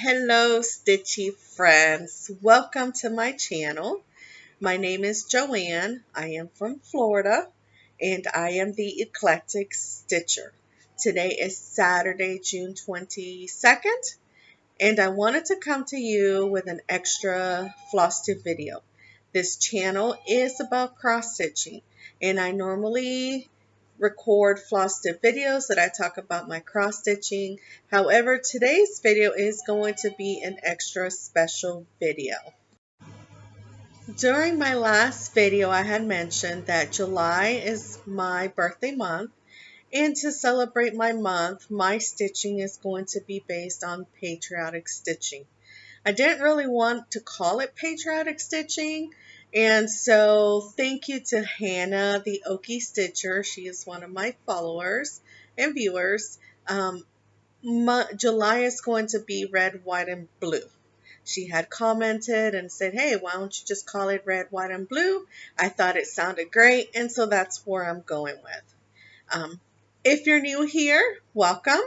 Hello, Stitchy friends. Welcome to my channel. My name is Joanne. I am from Florida and I am the Eclectic Stitcher. Today is Saturday, June 22nd, and I wanted to come to you with an extra FlossTube video. This channel is about cross stitching, and I normally record FlossTube videos that I talk about my cross stitching. However, today's video is going to be an extra special video. During my last video, I had mentioned that July is my birthday month, and to celebrate my month, my stitching is going to be based on patriotic stitching. I didn't really want to call it patriotic stitching, and so thank you to Hannah, the Okie Stitcher. She is one of my followers and viewers. July is going to be red, white, and blue. She had commented and said, hey, why don't you just call it red, white, and blue? I thought it sounded great, and so that's where I'm going with. If you're new here, welcome.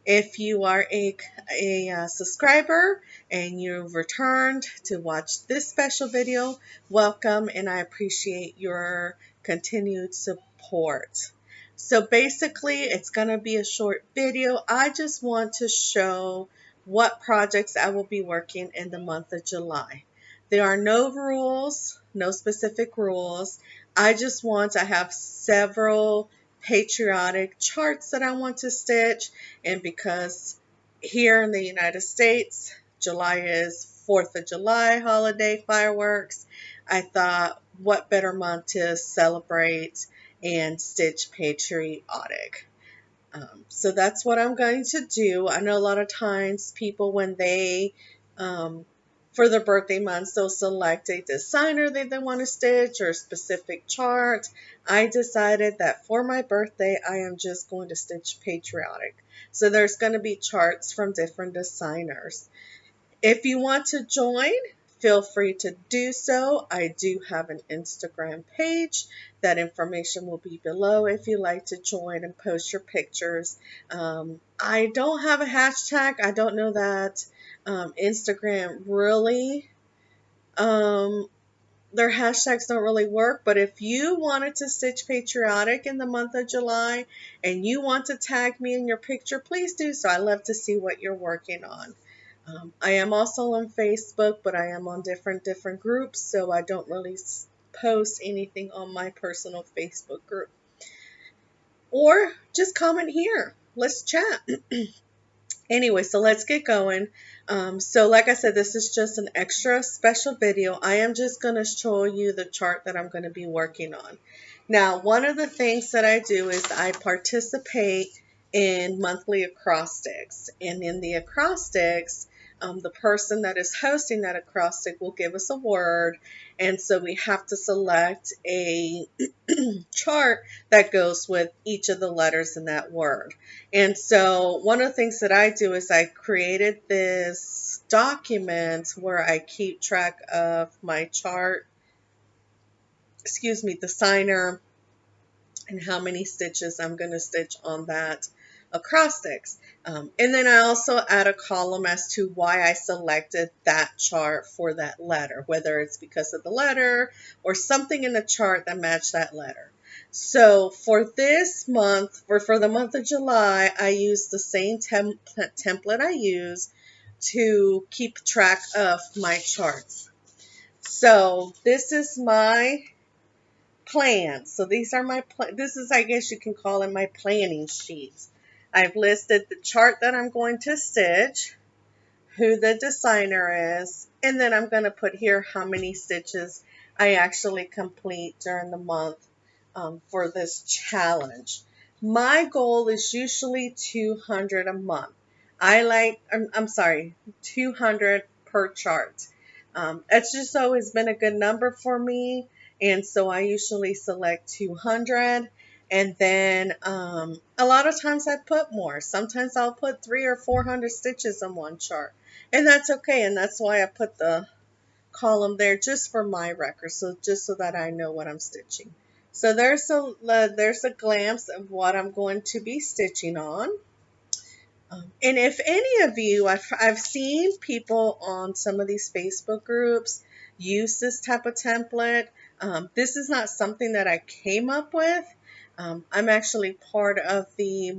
If you are a subscriber and you've returned to watch this special video, welcome, and I appreciate your continued support. So basically, it's going to be a short video. I just want to show what projects I will be working in the month of July. There are no rules, no specific rules. I just want to have several patriotic charts that I want to stitch, and because here in the United States, July is 4th of July holiday fireworks, I thought what better month to celebrate and stitch patriotic. So that's what I'm going to do. I know a lot of times people, when they for their birthday months, they'll select a designer that they want to stitch or a specific chart. I decided that for my birthday, I am just going to stitch patriotic. So there's going to be charts from different designers. If you want to join, feel free to do so. I do have an Instagram page. That information will be below if you'd like to join and post your pictures. I don't have a hashtag. I don't know that Instagram really, their hashtags don't really work, but if you wanted to stitch patriotic in the month of July and you want to tag me in your picture, please do so. I love to see what you're working on. I am also on Facebook, but I am on different groups, so I don't really post anything on my personal Facebook group. Or just comment here. Let's chat. Anyway, so let's get going. So like I said, this is just an extra special video. I am just going to show you the chart that I'm going to be working on. Now, one of the things that I do is I participate in monthly acrostics. And in the acrostics, the person that is hosting that acrostic will give us a word. And so we have to select a chart that goes with each of the letters in that word. And so one of the things that I do is I created this document where I keep track of my chart, designer, and how many stitches I'm going to stitch on that acrostics. And then I also add a column as to why I selected that chart for that letter, whether it's because of the letter or something in the chart that matched that letter. So for this month, or for the month of July, I use the same template I use to keep track of my charts. So this is my plan. So these are my this is, I guess you can call it, my planning sheets. I've listed the chart that I'm going to stitch, who the designer is, and then I'm going to put here how many stitches I actually complete during the month for this challenge. My goal is usually 200 a month. I'm sorry, 200 per chart. It's just always been a good number for me. And so I usually select 200, and then a lot of times I put more. Sometimes I'll put 300 or 400 stitches on one chart, and that's okay. And that's why I put the column there, just for my record, so just so that I know what I'm stitching. So there's a glimpse of what I'm going to be stitching on. And if any of you, I've seen people on some of these Facebook groups use this type of template. This is not something that I came up with. I'm actually part of the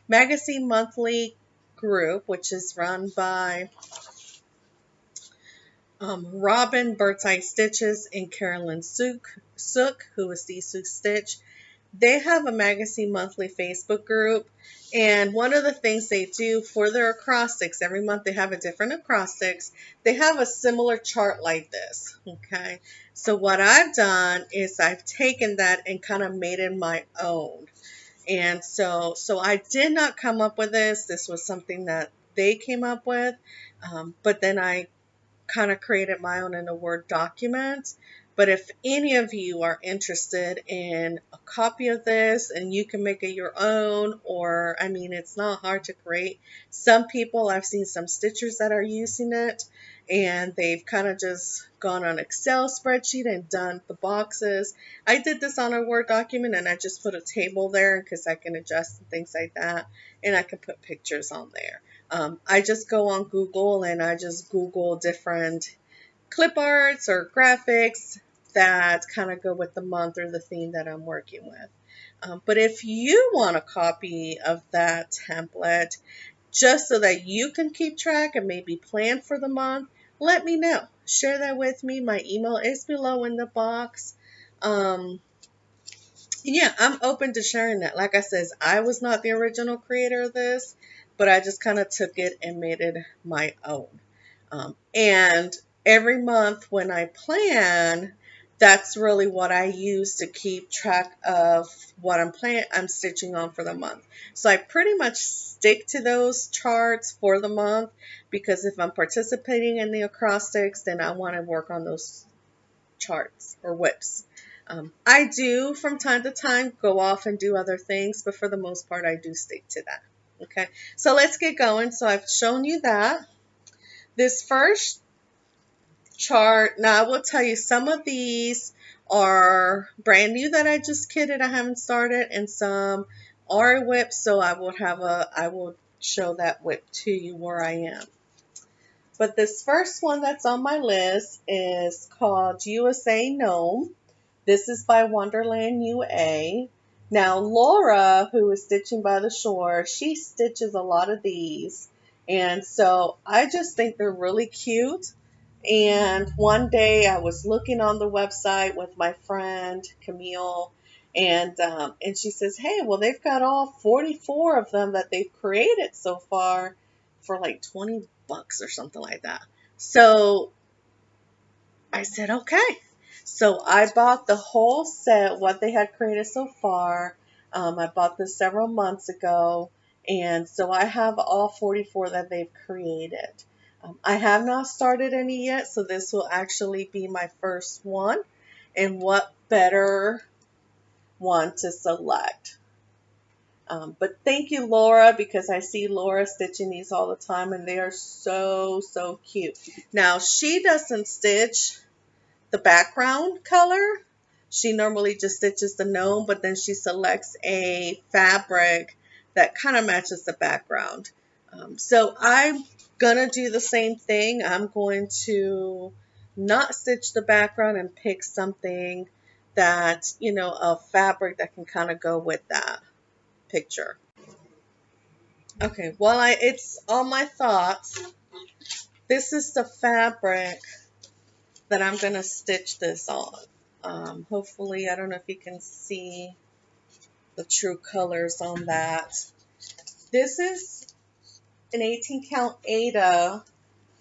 magazine monthly group, which is run by Robin Birdseye Stitches and Carolyn Sook, who is the Sook Stitch. They have a magazine monthly Facebook group, and one of the things they do for their acrostics, every month they have a different acrostics. They have a similar chart like this. Okay, so what I've done is I've taken that and kind of made it my own. And so I did not come up with this. This was something that they came up with, but then I kind of created my own in a Word document. But if any of you are interested in a copy of this and you can make it your own, or I mean, it's not hard to create. Some people, I've seen some stitchers that are using it and they've kind of just gone on Excel spreadsheet and done the boxes. I did this on a Word document and I just put a table there because I can adjust and things like that. And I can put pictures on there. I just go on Google and I just Google different clip arts or graphics that kind of go with the month or the theme that I'm working with. But if you want a copy of that template, just so that you can keep track and maybe plan for the month, let me know. Share that with me. My email is below in the box. Yeah, I'm open to sharing that. Like I says, I was not the original creator of this, but I just kind of took it and made it my own. And every month when I plan, that's really what I use to keep track of what I'm stitching on for the month. So I pretty much stick to those charts for the month because if I'm participating in the acrostics, then I want to work on those charts or whips. I do from time to time go off and do other things, but for the most part, I do stick to that. Okay, so let's get going. So I've shown you that. This first chart, now I will tell you some of these are brand new that I just kitted. I haven't started, and some are whips. So I will show that whip to you where I am. But this first one that's on my list is called USA Gnome. This is by Wonderland UA. Now, Laura, who is stitching by the shore, she stitches a lot of these. And so I just think they're really cute. And one day I was looking on the website with my friend Camille, and she says, "Hey, well they've got all 44 of them that they've created so far for like $20 or something like that." So I said, "Okay." So I bought the whole set, what they had created so far. I bought this several months ago, and so I have all 44 that they've created. I have not started any yet, so this will actually be my first one. And what better one to select? But thank you, Laura, because I see Laura stitching these all the time, and they are so, so cute. Now, she doesn't stitch the background color. She normally just stitches the gnome, but then she selects a fabric that kind of matches the background. So I'm going to do the same thing. I'm going to not stitch the background and pick something that, a fabric that can kind of go with that picture. Okay, while it's on my thoughts, this is the fabric that I'm going to stitch this on. Hopefully, I don't know if you can see the true colors on that. This is an 18 count Ada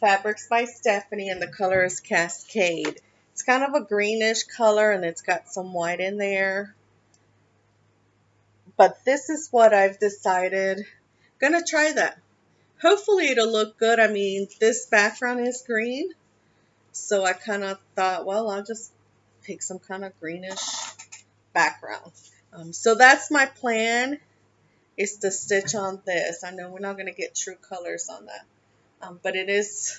Fabrics by Stephanie, and the color is Cascade. It's kind of a greenish color and it's got some white in there. But this is what I've decided. Gonna try that. Hopefully it'll look good. I mean, this background is green. So I kind of thought, well, I'll just pick some kind of greenish background. So that's my plan, is to stitch on this. I know we're not going to get true colors on that. But it is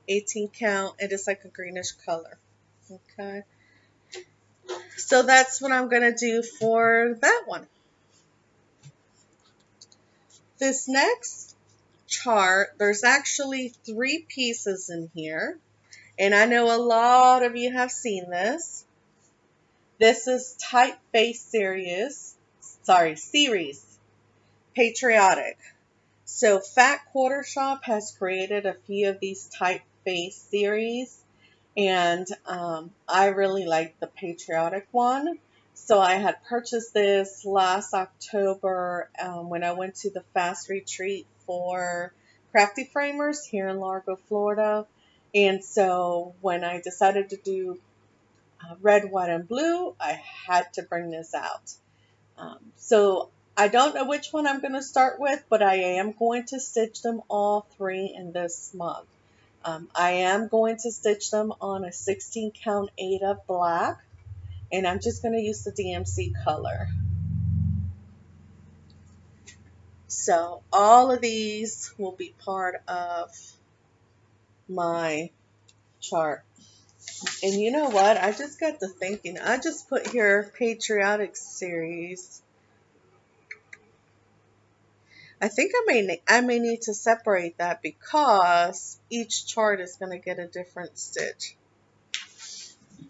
18 count. It is like a greenish color. Okay. So that's what I'm going to do for that one. This next chart, there's actually 3 pieces in here. And I know a lot of you have seen this. This is Typeface series, Patriotic. So Fat Quarter Shop has created a few of these typeface series, and I really like the patriotic one. So I had purchased this last October when I went to the fast retreat for crafty framers here in Largo, Florida. And so when I decided to do red, white, and blue, I had to bring this out. So I don't know which one I'm going to start with, but I am going to stitch them all 3 in this month. I am going to stitch them on a 16 count Aida black, and I'm just going to use the DMC color. So all of these will be part of my chart. And you know what? I just got to thinking. I just put here Patriotic Series. I think I may need to separate that because each chart is going to get a different stitch.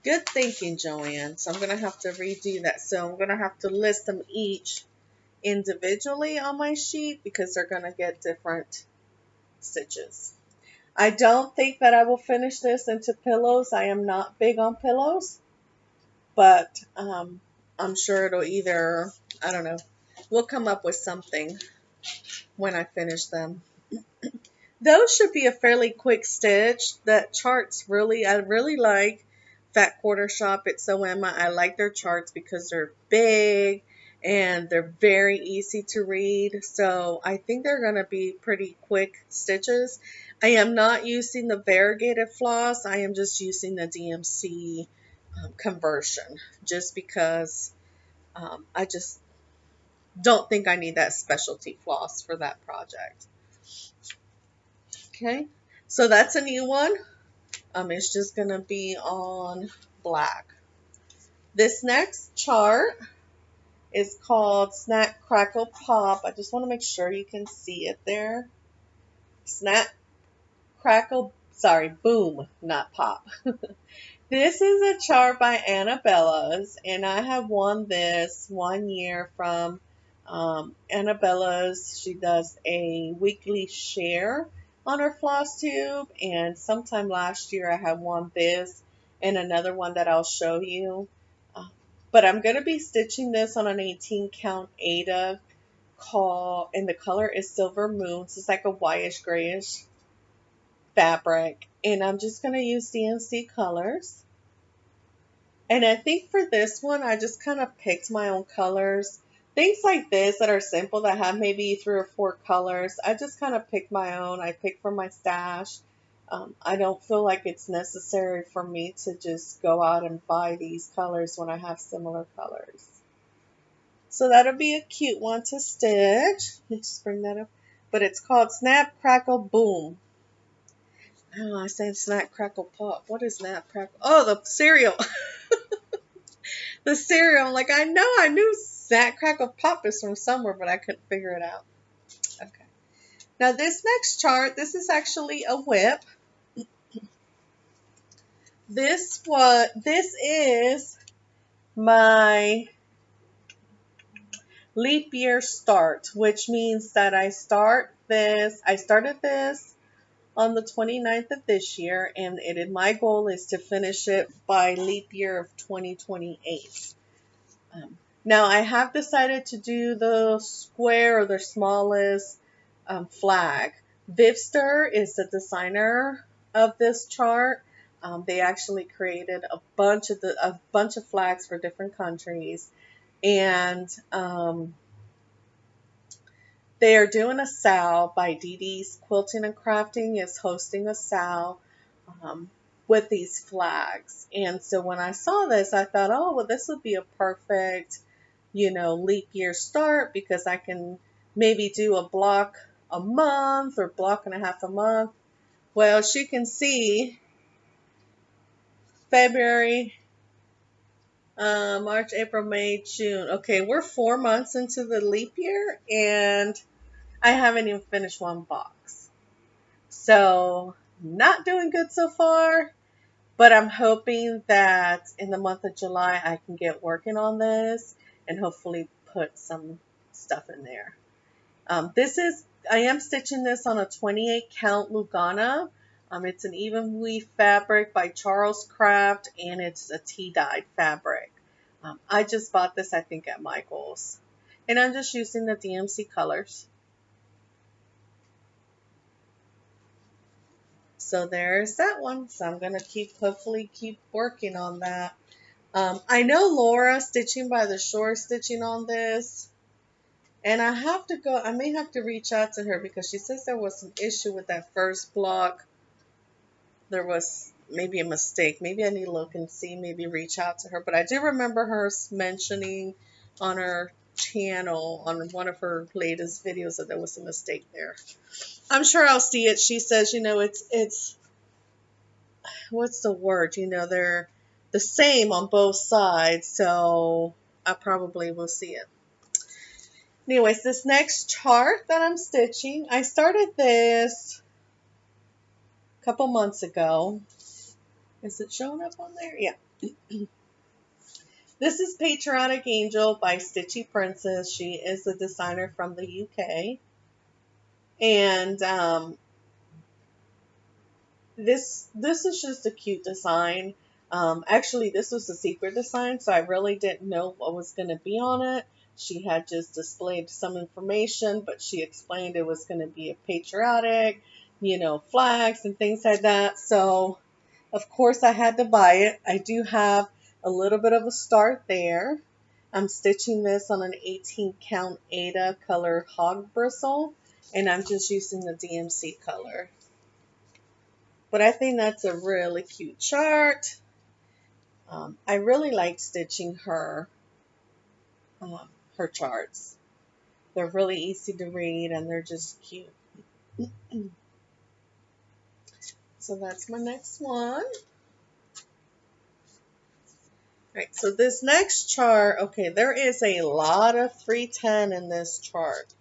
Good thinking, Joanne. So I'm going to have to redo that. So I'm going to have to list them each individually on my sheet because they're going to get different stitches. I don't think that I will finish this into pillows. I am not big on pillows, but I'm sure it'll either, I don't know, we'll come up with something when I finish them. Those should be a fairly quick stitch. That chart's I really like Fat Quarter Shop at Soema. I like their charts because they're big and they're very easy to read. So I think they're going to be pretty quick stitches. I am not using the variegated floss. I am just using the DMC conversion just because I just don't think I need that specialty floss for that project. Okay, so that's a new one. It's just going to be on black. This next chart is called Snack Crackle Pop. I just want to make sure you can see it there. Snack Crackle, Boom, not Pop. This is a chart by Annabella's, and I have won this 1 year from Annabella's. She does a weekly share on her FlossTube, and sometime last year I had won this and another one that I'll show you. But I'm going to be stitching this on an 18 count Aida and the color is Silver Moon. So it's like a whitish grayish fabric, and I'm just going to use DMC colors. And I think for this one, I just kind of picked my own colors. Things like this that are simple that have maybe 3 or 4 colors, I just kind of pick my own. I pick from my stash. I don't feel like it's necessary for me to just go out and buy these colors when I have similar colors. So that'll be a cute one to stitch. Let's just bring that up. But it's called Snap, Crackle, Boom. Oh, I said Snack, Crackle, Pop. What is Snap, Crackle? Oh, the cereal. The cereal. Like, I knew Snack, Crackle, Pop is from somewhere, but I couldn't figure it out. Okay. Now, this next chart, this is actually a whip. This is my leap year start, which means that I started this on the 29th of this year, and my goal is to finish it by leap year of 2028. Now, I have decided to do the square or the smallest flag. Vivster is the designer of this chart. They actually created a bunch of flags for different countries, and they are doing a SAL by Dee Dee's Quilting and Crafting is hosting a SAL with these flags. And so when I saw this, I thought, oh, well, this would be a perfect, leap year start because I can maybe do a block a month or block and a half a month. Well, as you can see, February, March, April, May, June. Okay, we're 4 months into the leap year, and I haven't even finished one box. So not doing good so far, but I'm hoping that in the month of July I can get working on this and hopefully put some stuff in there. I am stitching this on a 28 count Lugana. It's an even weave fabric by Charles Craft, and it's a tea-dyed fabric. I just bought this, I think, at Michael's. And I'm just using the DMC colors. So there's that one. So I'm going to hopefully keep working on that. I know Laura, Stitching by the Shore, stitching on this. And I may have to reach out to her because she says there was some issue with that first block. There was maybe a mistake. Maybe I need to look and see, maybe reach out to her. But I do remember her mentioning on her channel, on one of her latest videos, that there was a mistake there. I'm sure I'll see it. She says, it's, what's the word? They're the same on both sides. So I probably will see it. Anyways, this next chart that I'm stitching, I started this a couple months ago. Is it showing up on there? Yeah. This is Patriotic Angel by Stitchy Princess. She is a designer from the UK. And this is just a cute design. Actually, this was a secret design, so I really didn't know what was going to be on it. She had just displayed some information, but she explained it was going to be a patriotic, flags and things like that. So, of course, I had to buy it. I do have a little bit of a start there. I'm stitching this on an 18 count Ada color hog bristle, and I'm just using the DMC color. But I think that's a really cute chart. I really like stitching her charts. They're really easy to read and they're just cute. So that's my next one. Alright, so this next chart, okay, there is a lot of 310 in this chart.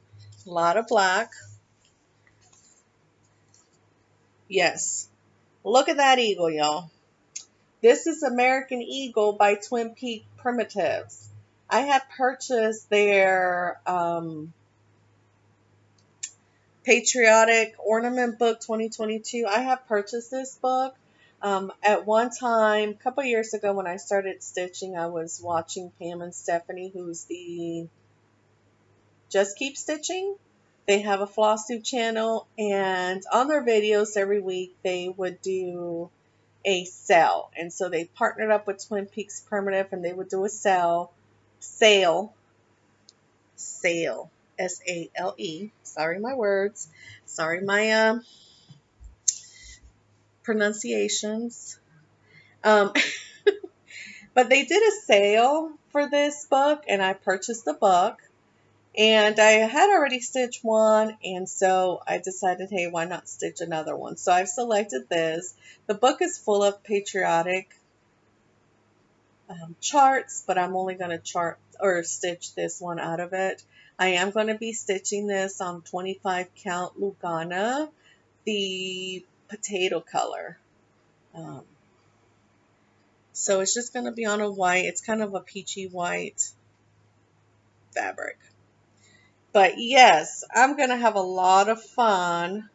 A lot of black. Yes. Look at that eagle, y'all. This is American Eagle by Twin Peak Primitives. I had purchased their Patriotic Ornament Book 2022. I have purchased this book. At one time, a couple years ago when I started stitching, I was watching Pam and Stephanie, who's the Just Keep Stitching. They have a FlossTube channel, and on their videos every week, they would do a sale. And so they partnered up with Twin Peaks Primitive, and they would do a sale, S-A-L-E. Sorry, my words. Sorry, my pronunciations. But they did a sale for this book, and I purchased the book. And I had already stitched one, and so I decided, hey, why not stitch another one? So I've selected this. The book is full of patriotic charts, but I'm only going to chart or stitch this one out of it. I am going to be stitching this on 25 count Lugana, the potato color. So it's just going to be on a white. It's kind of a peachy white fabric. But yes, I'm going to have a lot of fun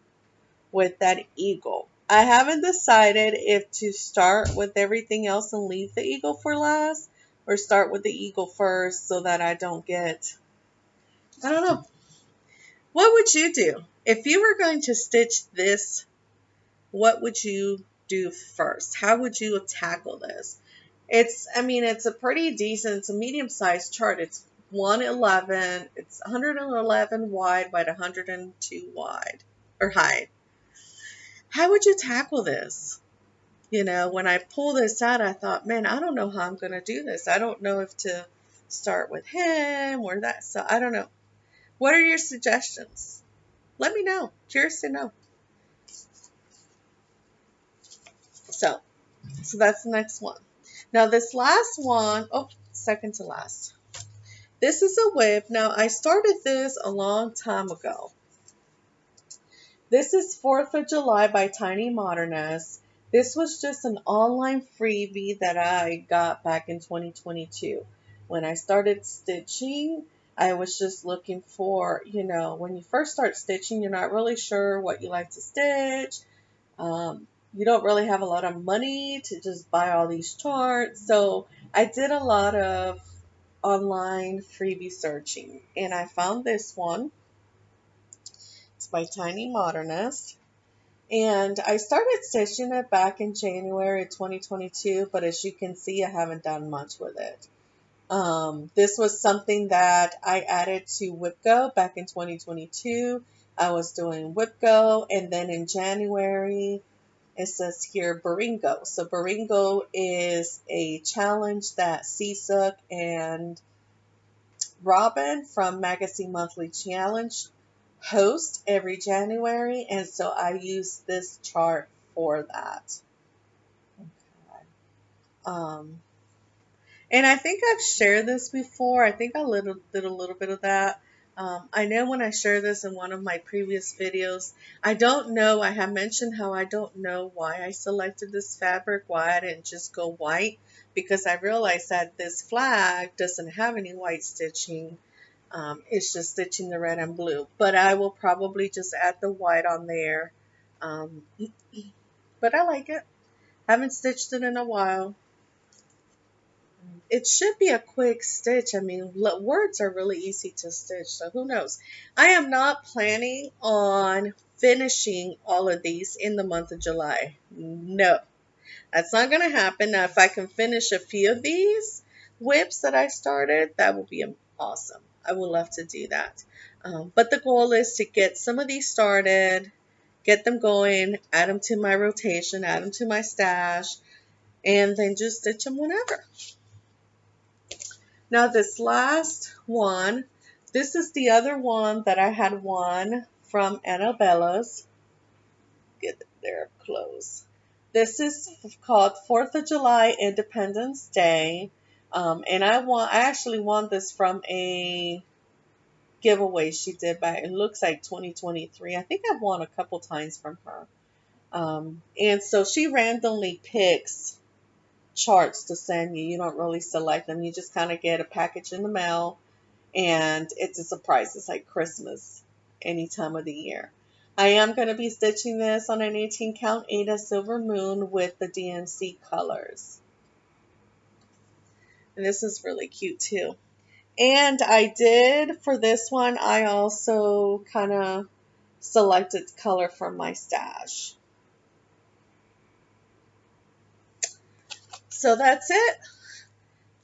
with that eagle. I haven't decided if to start with everything else and leave the eagle for last, or start with the eagle first so that I don't get, I don't know. What would you do? If you were going to stitch this, what would you do first? How would you tackle this? It's a pretty decent, it's a medium-sized chart. It's 111, it's 111 wide by 102 wide, or high. How would you tackle this? When I pull this out, I thought, man, I don't know how I'm going to do this. I don't know if to start with him or that. So I don't know. What are your suggestions? Let me know. Curious to know. So that's the next one. Now this last one, second to last. This is a whip. Now I started this a long time ago. This is 4th of July by Tiny Modernist. This was just an online freebie that I got back in 2022. When I started stitching, I was just looking for, when you first start stitching, you're not really sure what you like to stitch. You don't really have a lot of money to just buy all these charts. So I did a lot of online freebie searching and I found this one. It's by Tiny Modernist. And I started stitching it back in January 2022, but as you can see, I haven't done much with it. This was something that I added to WhipGo back in 2022. I was doing WhipGo, and then in January, it says here Baringo. So Baringo is a challenge that Cisa and Robin from Magazine Monthly Challenge host every January, and so I use this chart for that. Okay. Um, and I think I've shared this before. I think I did a little bit of that. I know when I shared this in one of my previous videos, I don't know, I have mentioned how I don't know why I selected this fabric, why I didn't just go white, because I realized that this flag doesn't have any white stitching. It's just stitching the red and blue, but I will probably just add the white on there. Um, but I like it. Haven't stitched it in a while. It should be a quick stitch. I mean, words are really easy to stitch, so who knows? I am not planning on finishing all of these in the month of July. No, that's not going to happen. Now, if I can finish a few of these whips that I started, that would be awesome. I would love to do that. But the goal is to get some of these started, get them going, add them to my rotation, add them to my stash, and then just stitch them whenever. Now this last one, this is the other one that I had won from Annabella's. Get there close. This is called 4th of July Independence Day. And I actually won this from a giveaway she did back, it looks like 2023. I think I've won a couple times from her. And so she randomly picks charts to send you. You don't really select them. You just kind of get a package in the mail and it's a surprise. It's like Christmas any time of the year. I am going to be stitching this on an 18 count Ada Silver Moon with the DMC colors. And this is really cute too. And I did, for this one, I also kind of selected color from my stash. So that's it.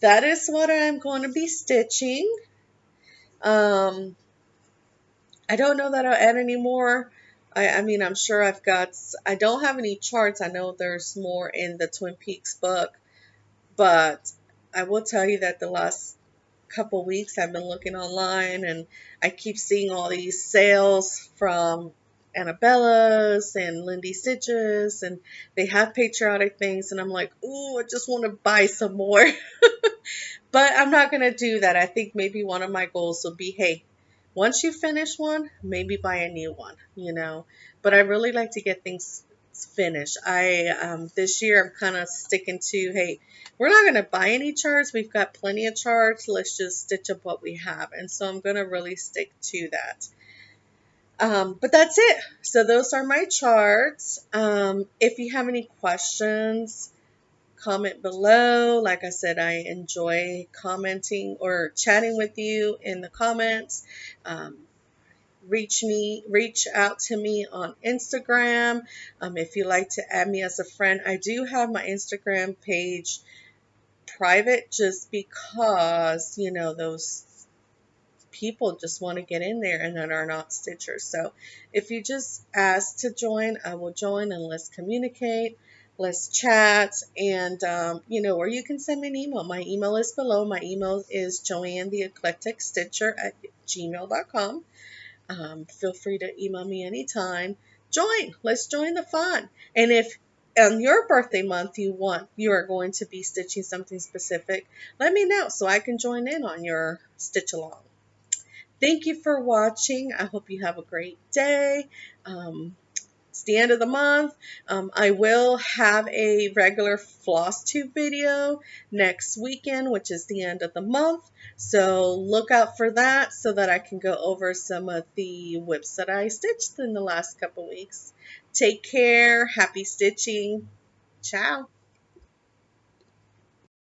That is what I'm going to be stitching. I don't know that I'll add any more. I mean, I'm sure I don't have any charts. I know there's more in the Twin Peaks book, but I will tell you that the last couple weeks I've been looking online and I keep seeing all these sales from Annabella's and Lindy Stitches, and they have patriotic things, and I'm like, ooh, I just want to buy some more. But I'm not going to do that. I think maybe one of my goals will be, hey, once you finish one, maybe buy a new one. But I really like to get things finished. This year I'm kind of sticking to, hey, we're not going to buy any charts. We've got plenty of charts. Let's just stitch up what we have. And so I'm going to really stick to that. But that's it. So those are my charts. If you have any questions, comment below. Like I said, I enjoy commenting or chatting with you in the comments. Reach out to me on Instagram. If you like to add me as a friend, I do have my Instagram page private just because, those people just want to get in there and that are not stitchers. So if you just ask to join, I will join and let's communicate. Let's chat, and or you can send me an email. My email is below. My email is joannetheeclecticstitcher@gmail.com. Feel free to email me anytime. Let's join the fun. And if on your birthday month you are going to be stitching something specific, let me know so I can join in on your stitch along. Thank you for watching. I hope you have a great day. It's the end of the month. I will have a regular FlossTube video next weekend, which is the end of the month. So look out for that so that I can go over some of the whips that I stitched in the last couple weeks. Take care. Happy stitching. Ciao.